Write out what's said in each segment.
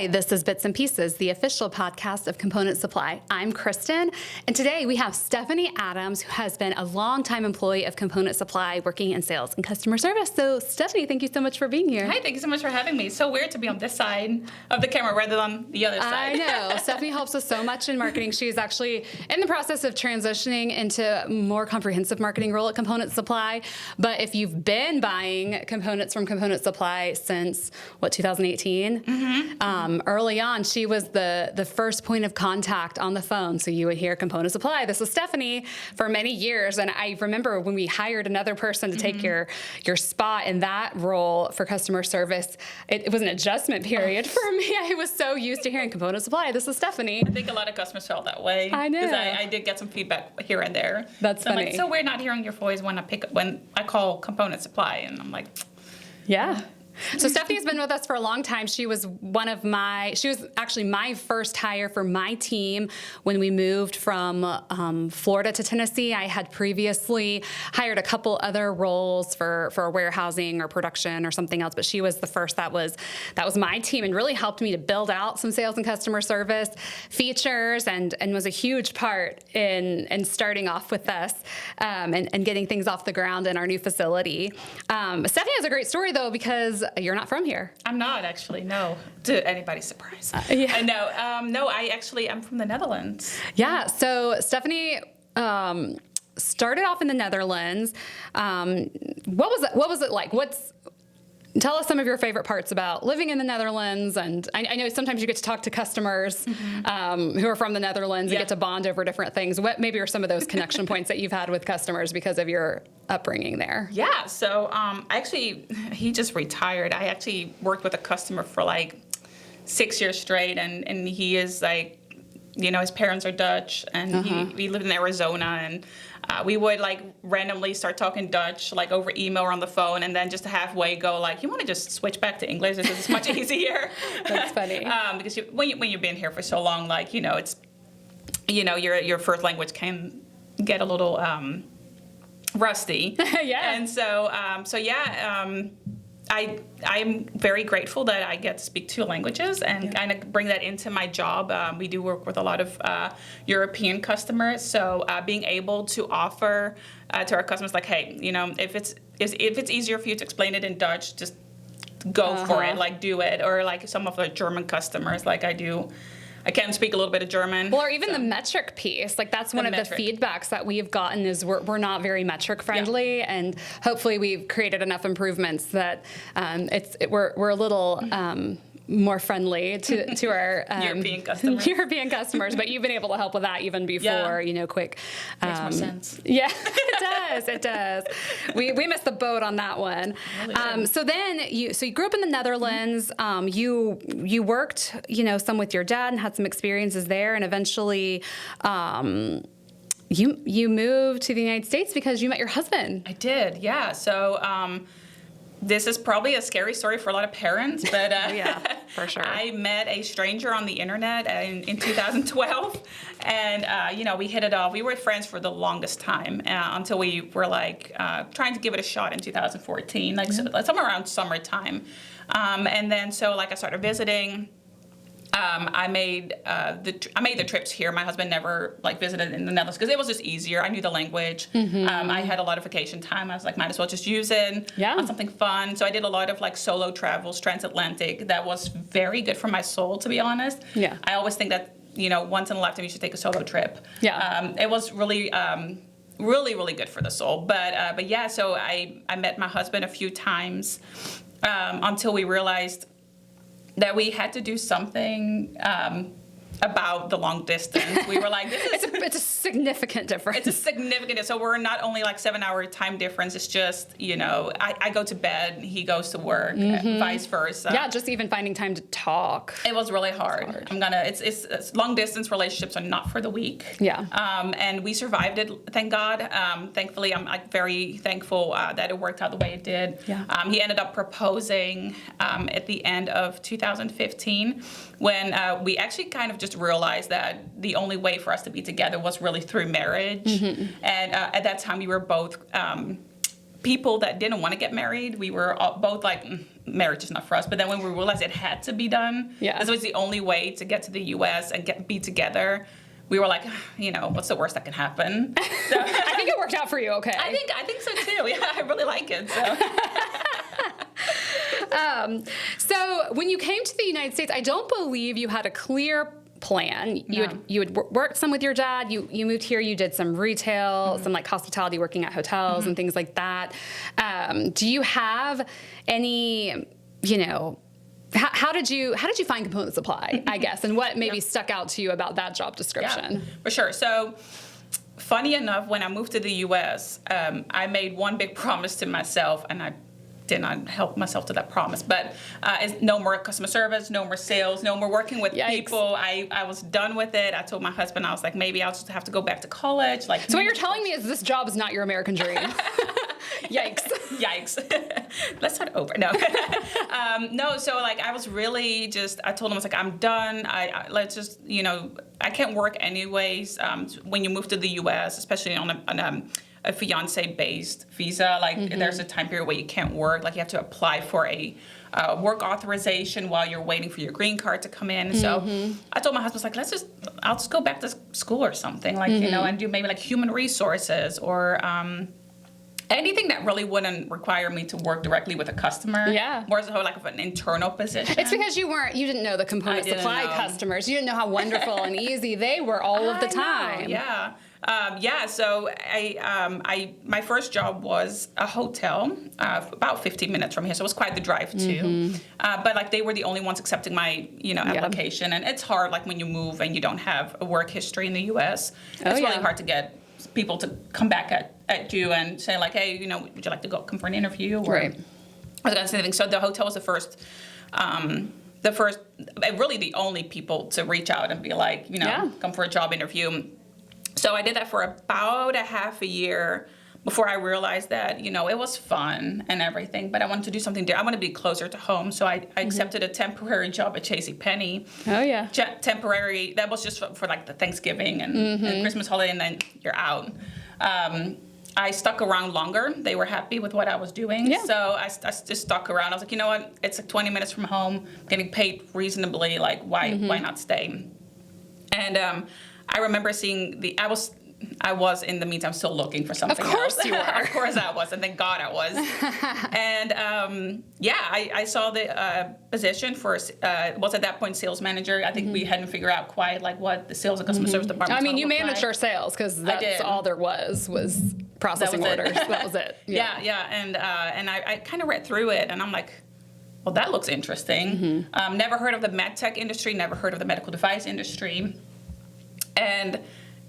Hi, this is Bits and Pieces, the official podcast of Component Supply. I'm Kristin, and today we have Stephanie Adams, who has been a longtime employee of Component Supply working in sales and customer service. So, Stephanie, thank you so much for being here. Hi, thank you so much for having me. It's so weird to be on this side of the camera rather than the other side. I know. Stephanie helps us so much in marketing. She's actually in the process of transitioning into a more comprehensive marketing role at Component Supply. But if you've been buying components from Component Supply since, 2018? Early on, she was the first point of contact on the phone. So you would hear Component Supply, this is Stephanie, for many years. And I remember when we hired another person to take your spot in that role for customer service, it was an adjustment period for me. I was so used to hearing Component Supply, this is Stephanie. I think a lot of customers felt that way. I know. Because I did get some feedback here and there. That's funny. I'm like, so we're not hearing your voice when I call Component Supply, and I'm like, yeah. So Stephanie's been with us for a long time. She was actually my first hire for my team when we moved from Florida to Tennessee. I had previously hired a couple other roles for warehousing or production or something else, but she was the first that was my team and really helped me to build out some sales and customer service features and was a huge part in starting off with us and getting things off the ground in our new facility. Stephanie has a great story though, because you're not from here. I'm not actually, no. To anybody's surprise. Yeah. No, I'm from the Netherlands. Yeah, so Stephanie started off in the Netherlands. What was it like? Tell us some of your favorite parts about living in the Netherlands. And I know sometimes you get to talk to customers who are from the Netherlands and get to bond over different things. What maybe are some of those connection points that you've had with customers because of your upbringing there? Yeah, so he just retired. I actually worked with a customer for like 6 years straight, and he is like, his parents are Dutch, and he lived in Arizona, and we would like randomly start talking Dutch like over email or on the phone, and then just halfway go like, you want to just switch back to English? This is much easier. That's funny. Because when you've been here for so long, like it's your first language can get a little rusty. Yeah. And I'm very grateful that I get to speak two languages and kind of bring that into my job. We do work with a lot of European customers, so being able to offer to our customers like, hey, if it's easier for you to explain it in Dutch, just go for it, like do it. Or like some of the German customers, like I can speak a little bit of German. Well, or even the metric piece. Like that's one of the feedbacks that we've gotten is we're not very metric friendly, and hopefully we've created enough improvements that we're a little more friendly to our European customers. But you've been able to help with that even before, quick. Makes more sense. Yeah, it does. We missed the boat on that one. Really so then you grew up in the Netherlands. You worked, some with your dad and had some experiences there, and eventually you moved to the United States because you met your husband. I did, yeah. So this is probably a scary story for a lot of parents, but yeah, for sure. I met a stranger on the internet in 2012, and we hit it off. We were friends for the longest time until we were like trying to give it a shot in 2014, somewhere around summertime, and then I started visiting. I made the trips here. My husband never visited in the Netherlands because it was just easier. I knew the language. I had a lot of vacation time. I was like, might as well just use it on something fun. So I did a lot of solo travels, transatlantic. That was very good for my soul, to be honest. Yeah. I always think that once in a lifetime you should take a solo trip. Yeah. It was really really good for the soul. But yeah. So I met my husband a few times until we realized that we had to do something about the long distance. We were like, it's a significant difference. It's a significant. So we're not only 7-hour time difference. It's just I go to bed, he goes to work, vice versa. Yeah, just even finding time to talk. It was really hard. It's long distance relationships are not for the weak. Yeah. And we survived it, thank God. Thankfully, I'm very thankful that it worked out the way it did. Yeah. He ended up proposing at the end of 2015 when we actually kind of just realized that the only way for us to be together was really through marriage. And at that time, we were both people that didn't want to get married. We were both like, marriage is not for us. But then when we realized it had to be done, this was the only way to get to the U.S. and be together. We were like, what's the worst that can happen? So, I think it worked out for you, okay? I think so too. Yeah, I really like it. So when you came to the United States, I don't believe you had a clear plan. You had worked some with your dad. You moved here. You did some retail, some like hospitality, working at hotels and things like that. Do you have any, how did you find component supply, I guess, and what maybe stuck out to you about that job description? Yeah, for sure. So funny enough, when I moved to the U.S., I made one big promise to myself, and I did not help myself to that promise, but it's no more customer service, no more sales, no more working with people. I was done with it. I told my husband, I was like, maybe I'll just have to go back to college. Like, so what you're telling me is this job is not your American dream. Yikes. Yikes. Let's start over. No. No, so like I was really I told him, I was like, I'm done. Let's just, I can't work anyways. When you move to the U.S., especially on a fiance-based visa, like there's a time period where you can't work. Like you have to apply for a work authorization while you're waiting for your green card to come in. So I told my husband, like, I'll just go back to school or something, like, and do maybe like human resources or anything that really wouldn't require me to work directly with a customer. Yeah. More so like of an internal position. It's because you didn't know the component supply customers. You didn't know how wonderful and easy they were all of the time. Yeah. So my first job was a hotel, about 15 minutes from here. So it was quite the drive too. But like they were the only ones accepting my, application. And it's hard, like when you move and you don't have a work history in the U.S. It's really hard to get people to come back at you and say like, hey, would you like to come for an interview? Or, right. Or that kind of thing. So the hotel was the first, really the only people to reach out and be like, come for a job interview. So I did that for about a half a year before I realized that, it was fun and everything, but I wanted to do something different. I want to be closer to home. So I accepted a temporary job at JCPenney. Oh, yeah. Temporary. That was just for like the Thanksgiving and Christmas holiday, and then you're out. I stuck around longer. They were happy with what I was doing. Yeah. So I just stuck around. I was like, you know what? It's like 20 minutes from home, getting paid reasonably. Like, why not stay? And I remember seeing I was in the meantime still looking for something else. Of course you were. Of course I was, and thank God I was. And I saw the position for was at that point sales manager. I think we hadn't figured out quite like what the sales and customer service department. I mean, you managed our sales because that's all there was processing orders. That was it. Yeah. And I kind of read through it, and I'm like, well, that looks interesting. Never heard of the MedTech industry. Never heard of the medical device industry. And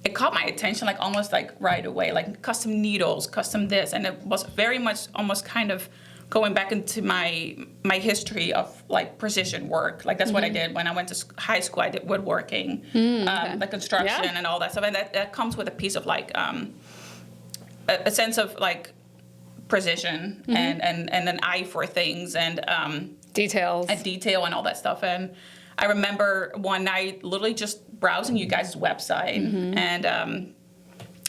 it caught my attention, like almost like right away, like custom needles, custom this, and it was very much almost kind of going back into my history of like precision work. Like that's what I did when I went to high school. I did woodworking, like construction and all that stuff, and that comes with a piece of like a sense of like precision and an eye for things and details and all that stuff. And I remember one night literally just browsing you guys' website and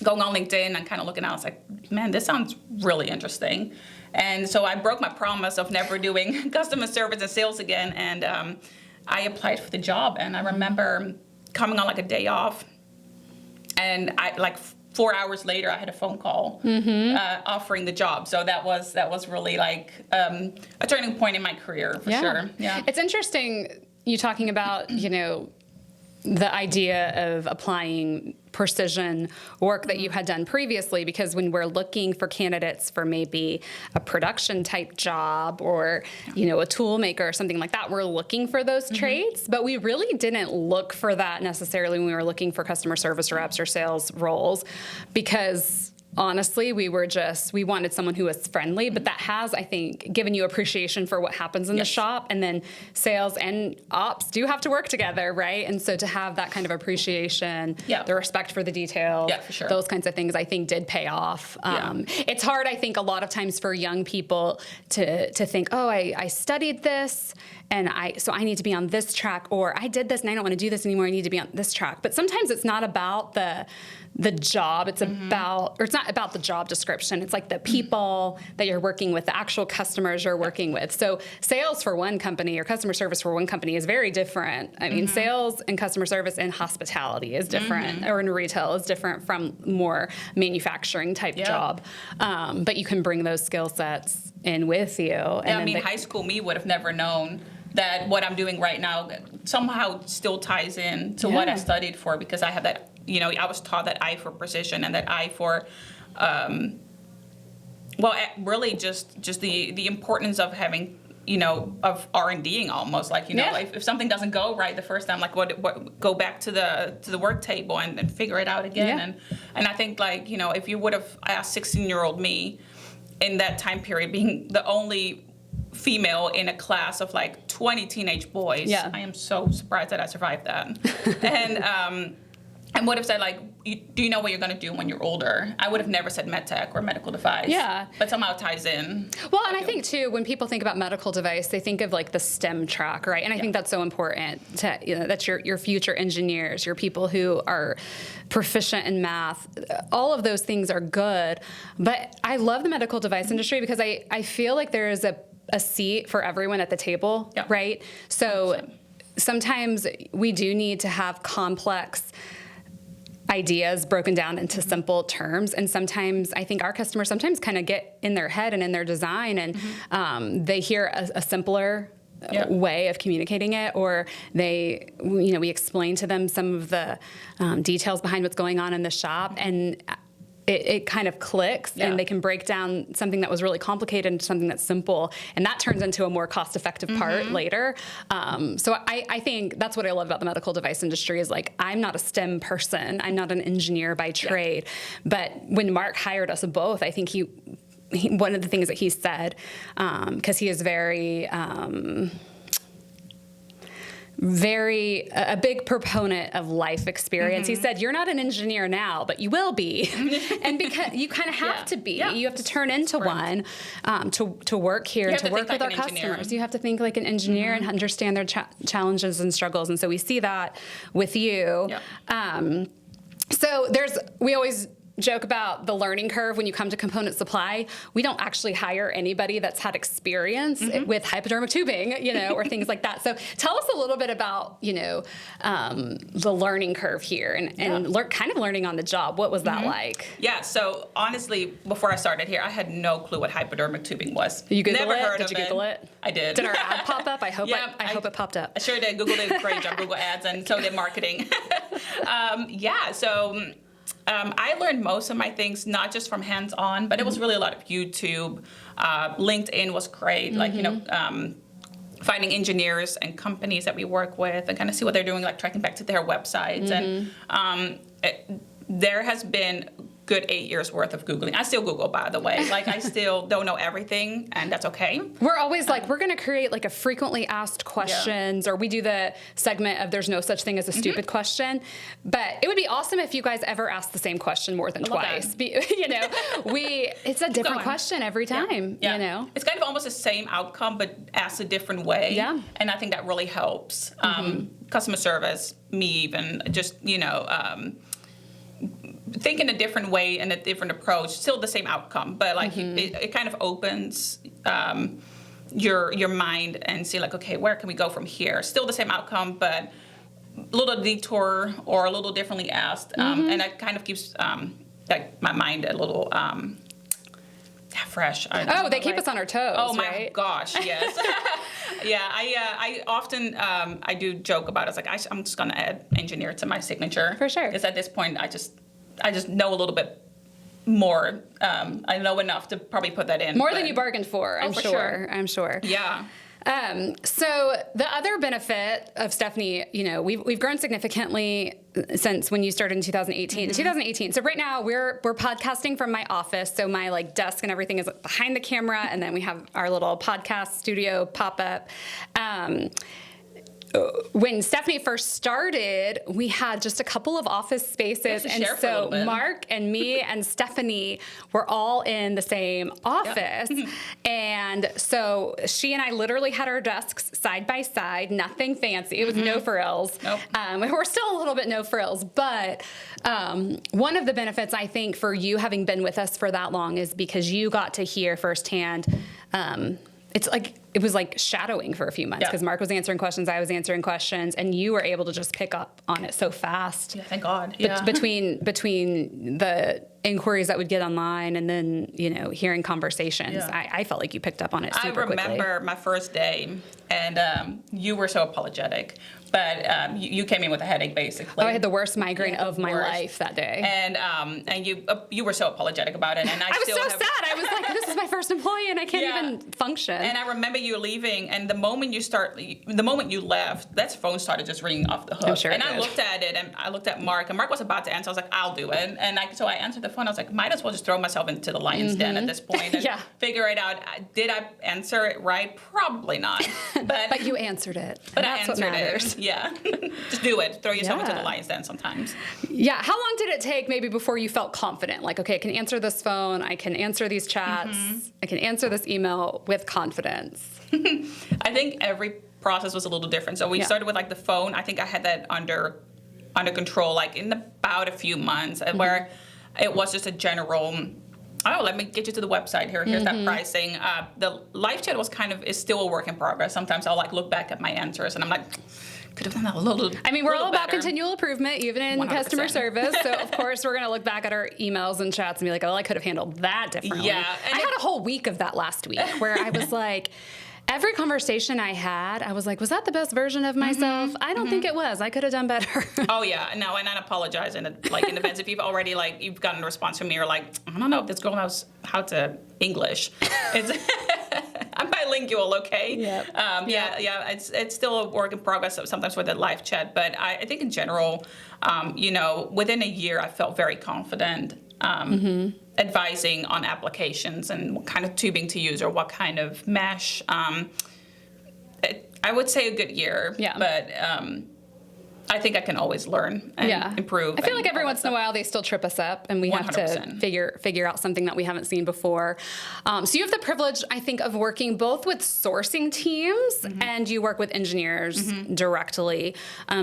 going on LinkedIn and kind of looking out. I was like, man, this sounds really interesting. And so I broke my promise of never doing customer service and sales again. And I applied for the job. And I remember coming on like a day off. And I like 4 hours later, I had a phone call offering the job. So that was really like a turning point in my career for sure. Yeah, it's interesting. You talking about, the idea of applying precision work that you had done previously, because when we're looking for candidates for maybe a production type job or, a tool maker or something like that, we're looking for those traits, but we really didn't look for that necessarily when we were looking for customer service reps or sales roles, because honestly, we wanted someone who was friendly, but that has, I think, given you appreciation for what happens in the shop. And then sales and ops do have to work together, right? And so to have that kind of appreciation, the respect for the detail, for sure. Those kinds of things, I think, did pay off. It's hard, I think, a lot of times for young people to think, oh, I studied this, and so I need to be on this track, or I did this and I don't want to do this anymore, I need to be on this track. But sometimes it's not about the the job. It's about, or it's not about the job description. It's like the people that you're working with, the actual customers you're working with. So sales for one company or customer service for one company is very different. I mean, sales and customer service in hospitality is different, or in retail is different from more manufacturing type job. But you can bring those skill sets in with you. And I mean, high school me would have never known that what I'm doing right now somehow still ties in to what I studied for, because I have that, you know, I was taught that eye for precision and that eye for, really just the importance of having, you know, of R&Ding almost, like, you know, if something doesn't go right the first time, like what go back to the work table and figure it out again. And I think, like, you know, if you would have asked 16-year-old me in that time period, being the only female in a class of like 20 teenage boys, I am so surprised that I survived that. And would have said, like, do you know what you're going to do when you're older? I would have never said MedTech or medical device. Yeah. But somehow it ties in. Well, and I think, too, when people think about medical device, they think of, like, the STEM track, right? And I think that's so important to, you know, that's your future engineers, your people who are proficient in math. All of those things are good. But I love the medical device industry because I feel like there is a seat for everyone at the table, right? So 100%. Sometimes we do need to have complex ideas broken down into simple terms, and sometimes I think our customers sometimes kind of get in their head and in their design, and they hear a simpler way of communicating it, or they, you know, we explain to them some of the details behind what's going on in the shop, and it kind of clicks, and they can break down something that was really complicated into something that's simple, and that turns into a more cost-effective part later. So I think that's what I love about the medical device industry is, like, I'm not a STEM person. I'm not an engineer by trade. But when Mark hired us both, I think he one of the things that he said, because he is very a big proponent of life experience. He said, you're not an engineer now, but you will be. And because you kind of have to be. You have to turn into one to work here and to work with our customers. You have to think like an engineer and understand their challenges and struggles. And so we see that with you. So we always joke about the learning curve when you come to component supply. We don't actually hire anybody that's had experience with hypodermic tubing, you know, or things like that. So tell us a little bit about, you know, the learning curve here and kind of learning on the job. What was that like? Yeah, so honestly, before I started here, I had no clue what hypodermic tubing was. You Googled Never it? heard Did of you Google it? I did. Did our ad pop up? I hope it popped up. I sure did. Google did a great job, Google Ads, and so did marketing. I learned most of my things not just from hands-on, but it was really a lot of YouTube. LinkedIn was great, like, you know, finding engineers and companies that we work with and kind of see what they're doing, like tracking back to their websites. And there has been good 8 years worth of Googling. I still Google, by the way. Like, I still don't know everything, and that's okay. We're always like, we're going to create like a frequently asked questions, or we do the segment of there's no such thing as a stupid question. But it would be awesome if you guys ever asked the same question more than twice. You know, it's a different question every time, you know. It's kind of almost the same outcome, but asked a different way. Yeah. And I think that really helps. Customer service, me even, just, you know, think in a different way and a different approach, still the same outcome, but like it kind of opens your mind and see, like, okay, where can we go from here? Still the same outcome, but a little detour or a little differently asked, and that kind of keeps like my mind a little fresh. They keep us on our toes. Oh my right? gosh, yes. I often I do joke about it. It's like I'm just gonna add engineer to my signature for sure. Because at this point I just know a little bit more. I know enough to probably put that in. More than you bargained for, I'm sure. I'm sure. Yeah. So the other benefit of Stephanie, you know, we've grown significantly since when you started in 2018. 2018. So right now we're podcasting from my office. So my like desk and everything is behind the camera, and then we have our little podcast studio pop up. when Stephanie first started, we had just a couple of office spaces, and so Mark and me and Stephanie were all in the same office. Yep. And so she and I literally had our desks side by side, nothing fancy. It was no frills. Nope. We're still a little bit no frills, but one of the benefits I think for you having been with us for that long is because you got to hear firsthand. It was like shadowing for a few months because Mark was answering questions, I was answering questions, and you were able to just pick up on it so fast. Yeah, thank God. Yeah. Between the inquiries that would get online and then, hearing conversations, I felt like you picked up on it super quickly. I remember my first day, and you were so apologetic, but you came in with a headache, basically. Oh, I had the worst migraine of my life that day. And you were so apologetic about it, and I was so sad. I was like, this is my first employee, and I can't even function. And I remember you leaving, and the moment you left, that phone started just ringing off the hook. I'm sure and I looked at it, and I looked at Mark, and Mark was about to answer. I was like, I'll do it. And so I answered the phone. I was like, might as well just throw myself into the lion's den at this point and figure it out. Did I answer it right? Probably not. But you answered it. But that's what matters. It. Yeah. Just do it. Throw yourself into the lion's den sometimes. Yeah. How long did it take maybe before you felt confident? Like, okay, I can answer this phone. I can answer these chats. I can answer this email with confidence. I think every process was a little different. So we started with the phone. I think I had that under control in about a few months where it was just a general, let me get you to the website here. Here's that pricing. The live chat is still a work in progress. Sometimes I'll look back at my answers and I'm like, could have done that a little. I mean, we're all about better. Continual improvement, even in 100%. Customer service. So of course we're going to look back at our emails and chats and be like, oh, I could have handled that differently. Yeah, I had a whole week of that last week where I was like, every conversation I had, I was like, was that the best version of myself? I don't think it was. I could have done better. Oh, yeah. No, and I apologize in advance if you've already, you've gotten a response from me or I don't know if this girl knows how to English. I'm bilingual, okay? Yep. It's still a work in progress sometimes with the live chat, but I think in general, within a year, I felt very confident advising on applications and what kind of tubing to use or what kind of mesh. I would say a good year, but I think I can always learn and improve. I feel like every once in a while they still trip us up and we 100%. Have to figure out something that we haven't seen before. So you have the privilege, I think, of working both with sourcing teams and you work with engineers directly,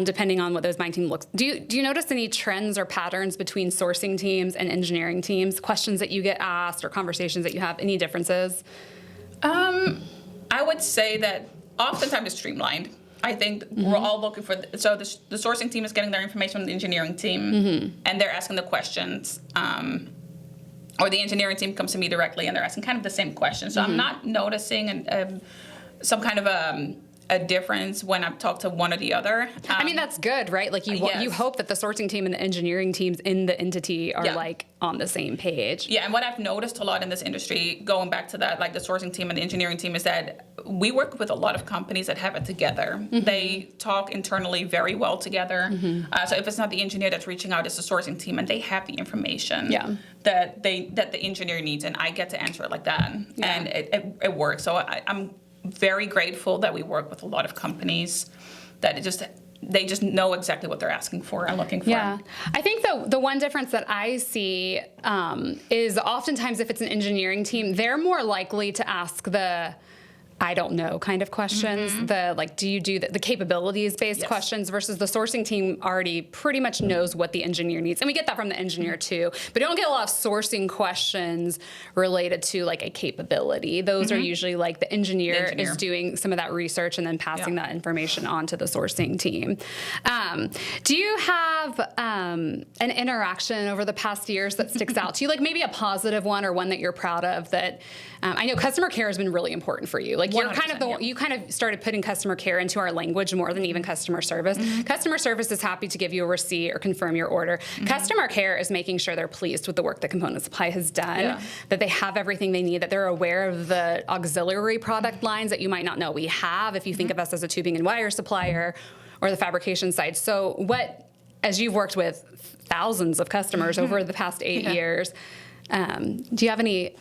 depending on what those buying team looks. Do you notice any trends or patterns between sourcing teams and engineering teams? Questions that you get asked or conversations that you have? Any differences? I would say that oftentimes it's streamlined. I think we're all looking for, the sourcing team is getting their information from the engineering team, and they're asking the questions, or the engineering team comes to me directly and they're asking kind of the same questions. So I'm not noticing some kind of a difference when I talk to one or the other. I mean, that's good, right? You hope that the sourcing team and the engineering teams in the entity are on the same page. Yeah, and what I've noticed a lot in this industry, going back to that, the sourcing team and the engineering team, is that we work with a lot of companies that have it together. They talk internally very well together. So if it's not the engineer that's reaching out, it's the sourcing team, and they have the information that the engineer needs, and I get to answer it like that, and it works. So I'm very grateful that we work with a lot of companies that they just know exactly what they're asking for and looking for. Yeah. I think the one difference that I see is oftentimes if it's an engineering team, they're more likely to ask the I don't know kind of questions, do you do the capabilities-based questions versus the sourcing team already pretty much knows what the engineer needs. And we get that from the engineer too, but you don't get a lot of sourcing questions related to a capability. Those are usually the engineer is doing some of that research and then passing that information on to the sourcing team. Do you have an interaction over the past years that sticks out to you, maybe a positive one or one that you're proud of that I know customer care has been really important for you. You're you kind of started putting customer care into our language more than even customer service. Customer service is happy to give you a receipt or confirm your order. Customer care is making sure they're pleased with the work that Component Supply has done, that they have everything they need, that they're aware of the auxiliary product lines that you might not know we have if you think of us as a tubing and wire supplier or the fabrication side. So as you've worked with thousands of customers over the past 8 years, do you have any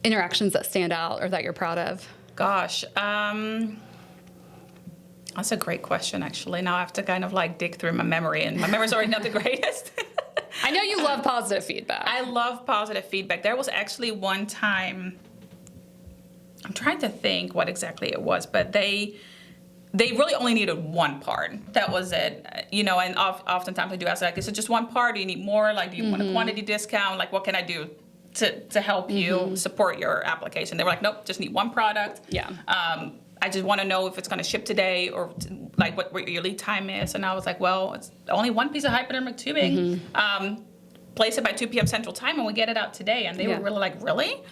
interactions that stand out or that you're proud of? Gosh. That's a great question, actually. Now I have to kind of like dig through my memory, and my memory's already not the greatest. I know you love positive feedback. I love positive feedback. There was actually one time, I'm trying to think what exactly it was, but they really only needed one part. That was it. You know, and oftentimes I do ask, like, is it just one part? Do you need more? Like, do you want a quantity discount? Like, what can I do to help you support your application? They were like, nope, just need one product. Yeah. I just want to know if it's going to ship today, or like what your lead time is. And I was like, well, it's only one piece of hypodermic tubing. Place it by 2 p.m. Central Time, and we get it out today. And they were really like, really?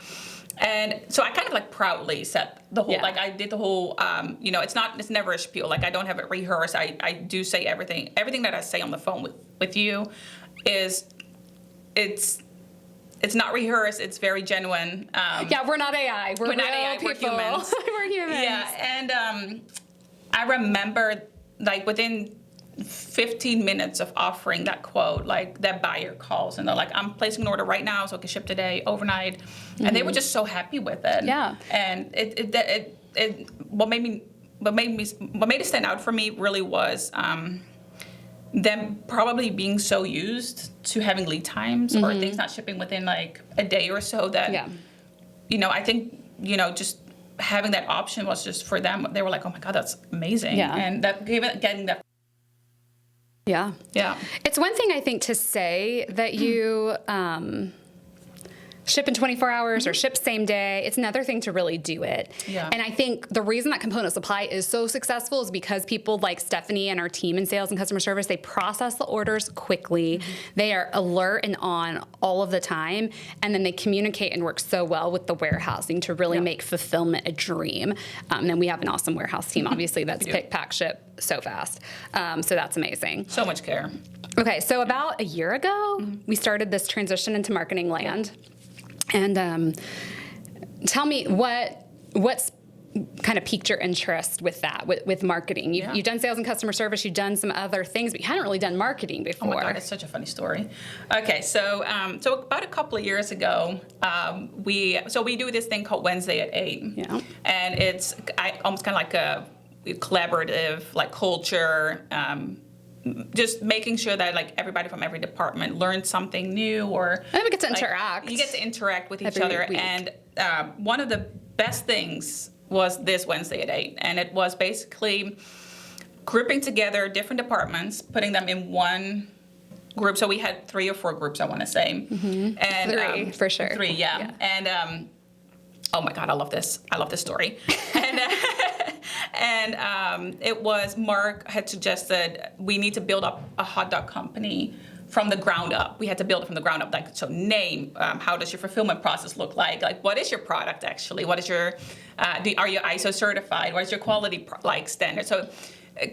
And so I kind of like proudly said the whole, like I did the whole, you know, it's never a spiel. Like I don't have it rehearsed. I do say everything that I say on the phone with you is, it's not rehearsed. It's very genuine. Yeah, we're not AI. We're not AI. people. We're humans. We're humans. Yeah, and I remember like within 15 minutes of offering that quote, like that buyer calls and they're like, I'm placing an order right now so it can ship today, overnight. And they were just so happy with it. Yeah. And what made it stand out for me really was them probably being so used to having lead times or things not shipping within like a day or so that, you know, I think, you know, just having that option was just for them. They were like, oh my God, that's amazing. Yeah. And that getting that. Yeah. Yeah. It's one thing, I think, to say that you ship in 24 hours or ship same day. It's another thing to really do it. Yeah. And I think the reason that component supply is so successful is because people like Stephanie and our team in sales and customer service, they process the orders quickly. They are alert and on all of the time. And then they communicate and work so well with the warehousing to really make fulfillment a dream. And then we have an awesome warehouse team, obviously, that's pick, pack, ship so fast. So that's amazing. So much care. Okay, so about a year ago, we started this transition into marketing land. And tell me what's kind of piqued your interest with that, with marketing. You've done sales and customer service, you've done some other things, but you hadn't really done marketing before. Oh my God, it's such a funny story. Okay, so about a couple of years ago, we do this thing called Wednesday at 8. Yeah. And it's almost kind of like a collaborative, like culture, just making sure that like everybody from every department learns something new, or and we get to interact. You get to interact with each every other. week. And one of the best things was this Wednesday at 8, and it was basically grouping together different departments, putting them in one group. So we had 3 or 4 groups, I want to say. And 3 for sure. 3, yeah. And oh my God, I love this. I love this story. And it was Mark had suggested we need to build up a hot dog company from the ground up. We had to build it from the ground up. Like, so name, how does your fulfillment process look like? Like, what is your product actually? What is your, are you ISO certified? What is your quality standard? So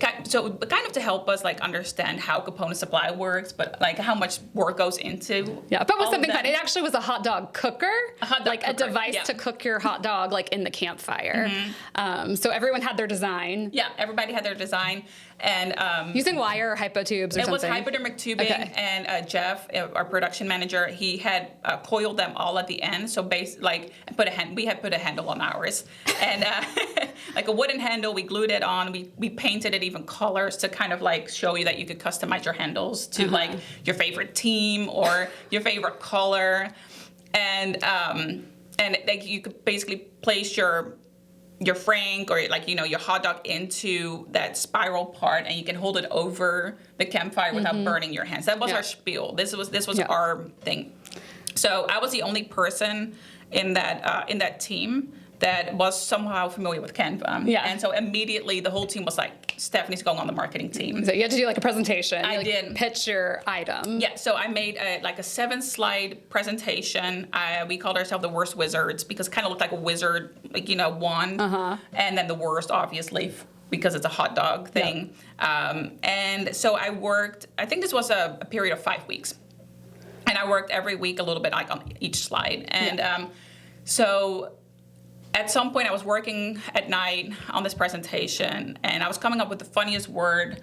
kind of to help us like understand how component supply works, but like how much work goes into. Yeah, but with all something of fun. It actually was a hot dog cooker, a device to cook your hot dog like in the campfire. So everyone had their design. Yeah, everybody had their design. And using wire or hypo tubes or it something. was hypodermic tubing, and Jeff, our production manager, he had coiled them all at the end. So we had put a handle on ours, and like a wooden handle. We glued it on. We painted it even colors to kind of like show you that you could customize your handles to like your favorite team or your favorite color, and like you could basically place your frank or like, you know, your hot dog into that spiral part, and you can hold it over the campfire without burning your hands. That was our spiel. This was our thing. So I was the only person in that team that was somehow familiar with Canva. Yeah. And so immediately the whole team was like, Stephanie's going on the marketing team. So you had to do like a presentation. I did. Pitch your item. Yeah. So I made a 7-slide presentation. We called ourselves the Worst Wizards because it kind of looked like a wizard, like, you know, wand. And then the worst, obviously, because it's a hot dog thing. And so I worked, I think this was a period of 5 weeks. And I worked every week a little bit like on each slide. And so at some point I was working at night on this presentation, and I was coming up with the funniest word.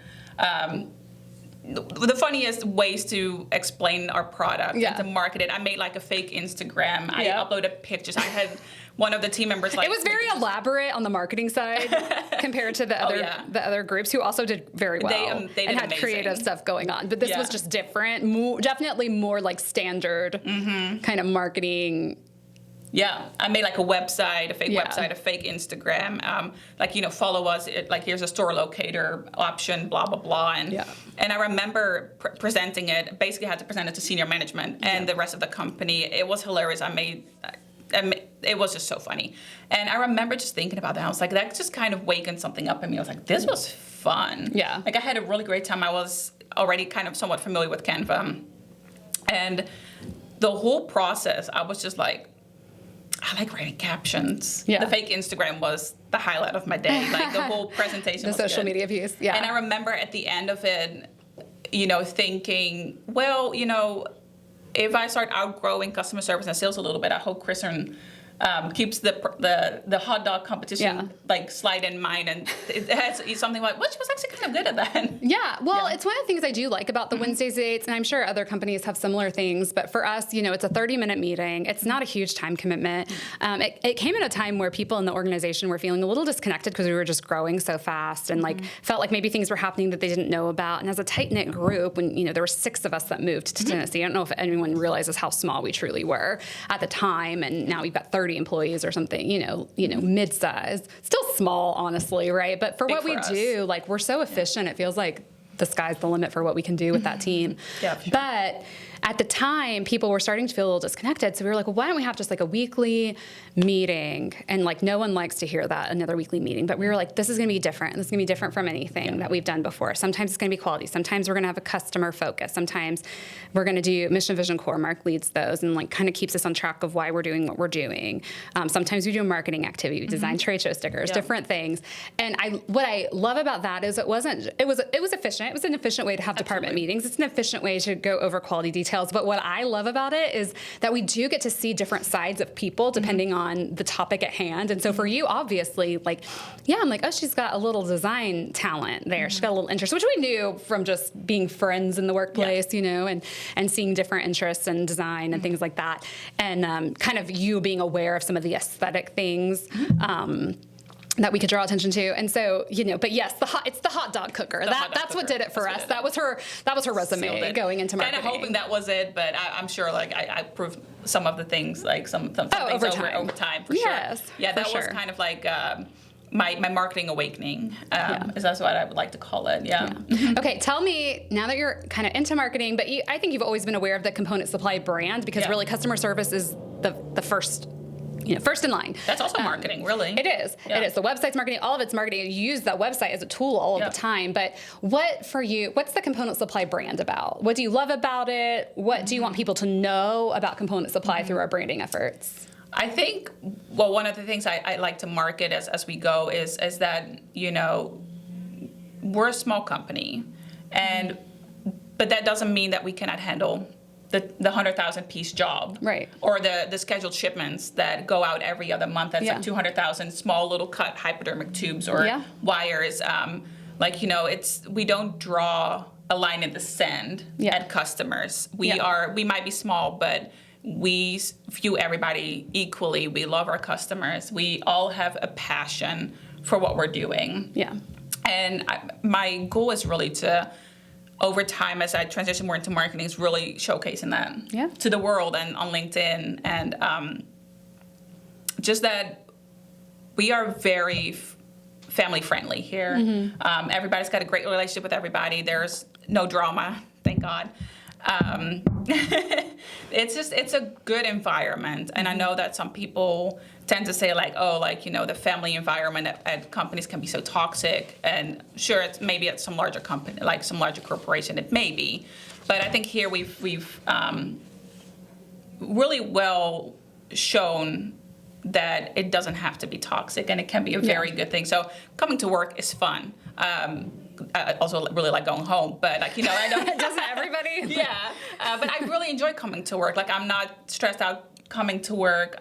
the funniest ways to explain our product Yeah. and to market it. I made like a fake Instagram. I Yeah. uploaded pictures. I had one of the team members like It was very elaborate on the marketing side compared to the other groups who also did very well they did and had amazing. creative stuff going on. But this was just different, definitely more like standard kind of marketing. Yeah, I made like a website, a fake Yeah. website, a fake Instagram. Follow us. Here's a store locator option, blah blah blah. And I remember presenting it. Basically, I had to present it to senior management and the rest of the company. It was hilarious. It was just so funny. And I remember just thinking about that. I was like, that just kind of wakened something up in me. I was like, this was fun. Yeah. Like I had a really great time. I was already kind of somewhat familiar with Canva, and the whole process, I was just like, I like writing captions. Yeah. The fake Instagram was the highlight of my day. Like the whole presentation The was social good. media piece. Yeah. And I remember at the end of it, thinking, well, if I start outgrowing customer service and sales a little bit, I hope Kristin keeps the hot dog competition slide in mind, and it has something like, well, she was actually kind of good at that. Yeah, well, it's one of the things I do like about the Wednesdays dates, and I'm sure other companies have similar things, but for us, it's a 30-minute meeting. It's not a huge time commitment. It came at a time where people in the organization were feeling a little disconnected because we were just growing so fast and felt like maybe things were happening that they didn't know about. And as a tight-knit group, when there were 6 of us that moved to Tennessee, I don't know if anyone realizes how small we truly were at the time, and now we've got 30 employees or something, mid-size, still small, honestly, right? But for Big what we us. do, we're so efficient, it feels like the sky's the limit for what we can do with that team. Yeah, for sure. But at the time, people were starting to feel a little disconnected. So we were like, well, why don't we have just a weekly meeting? And no one likes to hear that, another weekly meeting. But we were like, this is going to be different. This is going to be different from anything that we've done before. Sometimes it's going to be quality. Sometimes we're going to have a customer focus. Sometimes we're going to do mission, vision, core. Mark leads those and kind of keeps us on track of why we're doing what we're doing. Sometimes we do a marketing activity. We design trade show stickers, different things. And what I love about that is it was efficient. It was an efficient way to have department meetings. It's an efficient way to go over quality details. But what I love about it is that we do get to see different sides of people depending on the topic at hand. And so for you, obviously, I'm like, oh, she's got a little design talent there. She's got a little interest, which we knew from just being friends in the workplace, and seeing different interests in design and things like that. And kind of you being aware of some of the aesthetic things. That we could draw attention to, and so but yes, it's the hot dog cooker. That's what did it for us. That was her resume going into marketing. Kind of hoping that was it, but I'm sure I proved some of the things, some things over time for sure. Yeah, that was kind of like my marketing awakening. Is that's what I would like to call it. Yeah. Okay, tell me now that you're kind of into marketing, but I think you've always been aware of the Component Supply brand because really customer service is the first. First in line. That's also marketing, really. It is. Yeah. It is. The website's marketing, all of it's marketing. You use that website as a tool all of the time. But what's the Component Supply brand about? What do you love about it? What do you want people to know about Component Supply through our branding efforts? I think, one of the things I like to market as we go is that, we're a small company. But that doesn't mean that we cannot handle the 100,000 piece job, right? Or the scheduled shipments that go out every other month. That's like 200,000 small little cut hypodermic tubes or wires. We don't draw a line in the sand at customers. We might be small, but we view everybody equally. We love our customers. We all have a passion for what we're doing. Yeah. And my goal is really to, over time, as I transition more into marketing, is really showcasing that to the world and on LinkedIn. And just that we are very family friendly here. Mm-hmm. Everybody's got a great relationship with everybody. There's no drama, thank God. It's a good environment. And I know that some people tend to say the family environment at companies can be so toxic. And sure, it's maybe at some larger company, like some larger corporation, it may be. But I think here we've really well shown that it doesn't have to be toxic and it can be a very good thing. So coming to work is fun. I also really like going home, but I don't. Doesn't everybody? Yeah, but I really enjoy coming to work. I'm not stressed out coming to work.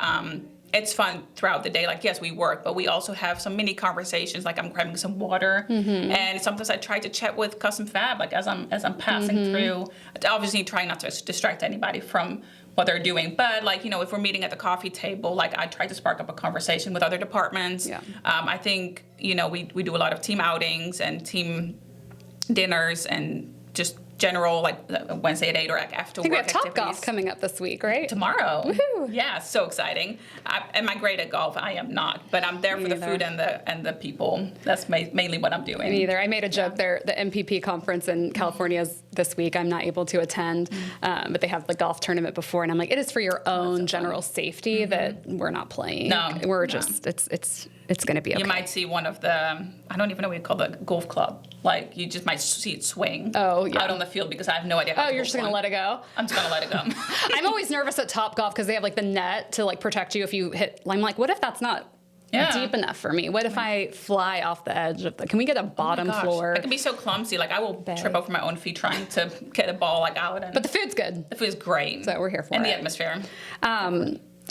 it's fun throughout the day. Like, yes, we work, but we also have some mini conversations. Like, I'm grabbing some water, and sometimes I try to chat with Custom Fab, like as I'm passing through. Obviously, trying not to distract anybody from what they're doing, but like, if we're meeting at the coffee table, like I try to spark up a conversation with other departments. Yeah. I think we do a lot of team outings and team dinners and just general, like Wednesday at 8 or like after I think work we have Top activities. Golf coming up this week, right? Tomorrow. Woohoo. Yeah, so exciting. Am I great at golf? I am not, but I'm there for the food and the people. That's mainly what I'm doing. Me either. I made a joke there. The MPP conference in California is this week. I'm not able to attend, but they have the golf tournament before, and I'm like, it is for your own general safety that we're not playing. No, we're just it's going to be okay. You might see one of the, I don't even know what you call the golf club. Like, you just might see it swing out on the field because I have no idea how to you're just going to let it go? I'm just going to let it go. I'm always nervous at Top Golf because they have like the net to like protect you if you hit. I'm like, what if that's not deep enough for me? What if I fly off the edge of the, can we get a bottom floor? I can be so clumsy. Like, I will trip over my own feet trying to get a ball like out. But the food's good. The food's great. So we're here for it. And the atmosphere.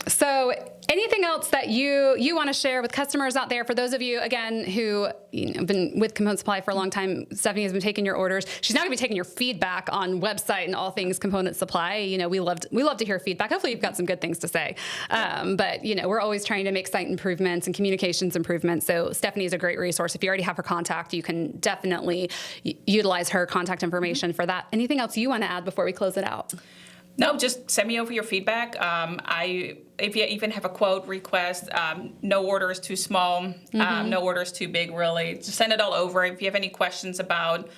So anything else that you want to share with customers out there? For those of you, again, who have been with Component Supply for a long time, Stephanie has been taking your orders. She's now going to be taking your feedback on website and all things Component Supply. We love to hear feedback. Hopefully you've got some good things to say. But we're always trying to make site improvements and communications improvements. So Stephanie is a great resource. If you already have her contact, you can definitely utilize her contact information for that. Anything else you want to add before we close it out? No, just send me over your feedback. If you even have a quote request, no order is too small, no order is too big, really. Just send it all over. If you have any questions about,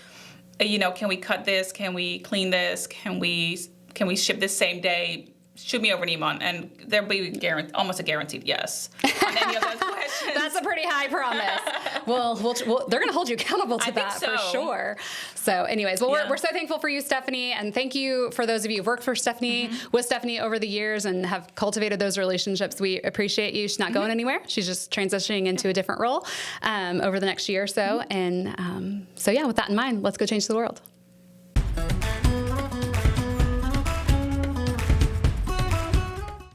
can we cut this? Can we clean this? Can we ship this same day? Shoot me over an email, and there'll be almost a guaranteed yes on any of those questions. That's a pretty high promise. Well, they're going to hold you accountable to that for sure. So anyways, we're so thankful for you, Stephanie, and thank you for those of you who've worked for Stephanie, with Stephanie over the years and have cultivated those relationships. We appreciate you. She's not going anywhere. She's just transitioning into a different role over the next year or so. And so with that in mind, let's go change the world.